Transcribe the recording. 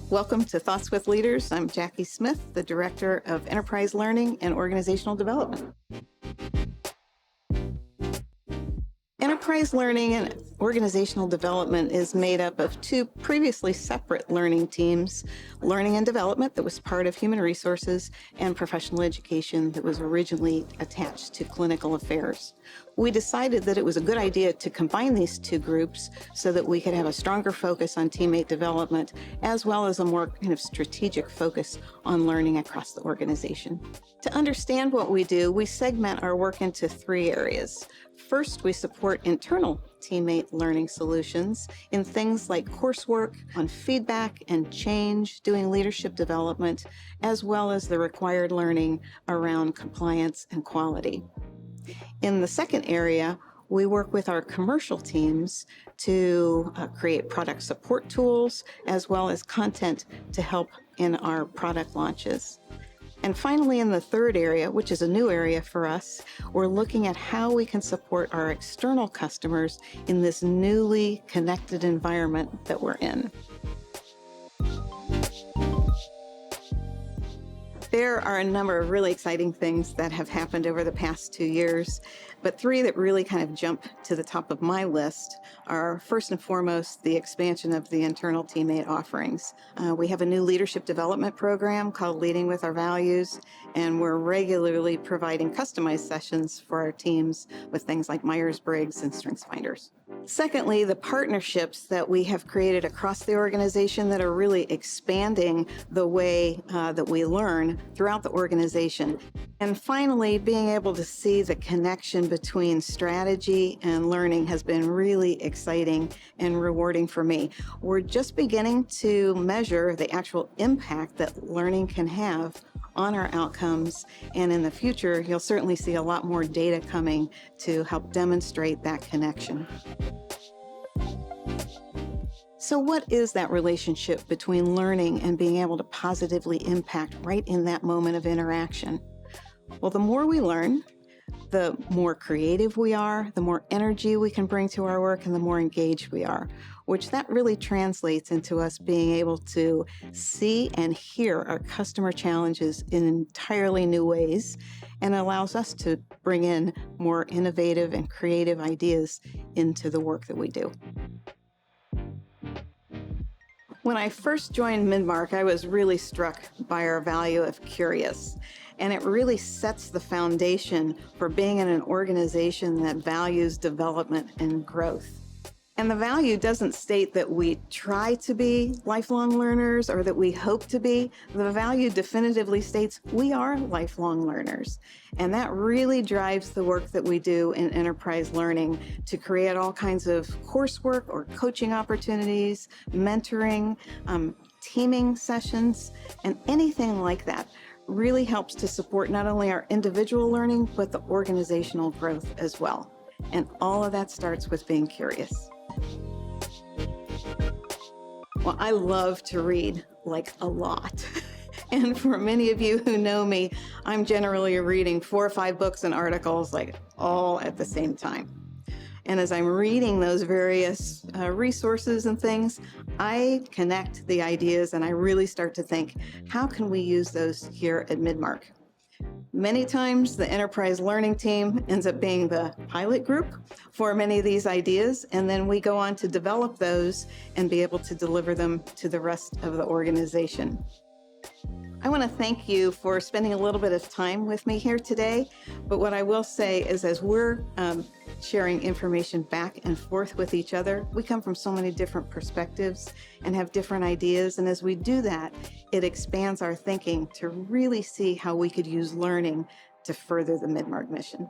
Welcome to Thoughts with Leaders. I'm Jackie Smith, the Director of Enterprise Learning and Organizational Development. Enterprise learning and organizational development is made up of two previously separate learning teams, learning and development that was part of human resources and professional education that was originally attached to clinical affairs. We decided that it was a good idea to combine these two groups so that we could have a stronger focus on teammate development as well as a more kind of strategic focus on learning across the organization. To understand what we do, we segment our work into three areas. First, we support internal teammate learning solutions in things like coursework, on feedback and change, doing leadership development, as well as the required learning around compliance and quality. In the second area, we work with our commercial teams to create product support tools, as well as content to help in our product launches. And finally, in the third area, which is a new area for us, we're looking at how we can support our external customers in this newly connected environment that we're in. There are a number of really exciting things that have happened over the past 2 years, but three that really kind of jump to the top of my list are, first and foremost, the expansion of the internal teammate offerings. We have a new leadership development program called Leading with Our Values, and we're regularly providing customized sessions for our teams with things like Myers-Briggs and StrengthsFinders. Secondly, the partnerships that we have created across the organization that are really expanding the way that we learn throughout the organization. And finally, being able to see the connection between strategy and learning has been really exciting and rewarding for me. We're just beginning to measure the actual impact that learning can have on our outcomes, and in the future, you'll certainly see a lot more data coming to help demonstrate that connection. So what is that relationship between learning and being able to positively impact right in that moment of interaction? Well, the more we learn, the more creative we are, the more energy we can bring to our work, and the more engaged we are, which that really translates into us being able to see and hear our customer challenges in entirely new ways, and allows us to bring in more innovative and creative ideas into the work that we do. When I first joined Midmark, I was really struck by our value of curious, and it really sets the foundation for being in an organization that values development and growth. And the value doesn't state that we try to be lifelong learners or that we hope to be. The value definitively states we are lifelong learners. And that really drives the work that we do in enterprise learning to create all kinds of coursework or coaching opportunities, mentoring, teaming sessions, and anything like that really helps to support not only our individual learning, but the organizational growth as well. And all of that starts with being curious. Well, I love to read, like a lot. And for many of you who know me, I'm generally reading 4 or 5 books and articles, like all at the same time. And as I'm reading those various resources and things, I connect the ideas and I really start to think, how can we use those here at Midmark? Many times the enterprise learning team ends up being the pilot group for many of these ideas, and then we go on to develop those and be able to deliver them to the rest of the organization. I want to thank you for spending a little bit of time with me here today, but what I will say is as we're sharing information back and forth with each other, we come from so many different perspectives and have different ideas, and as we do that, it expands our thinking to really see how we could use learning to further the Midmark mission.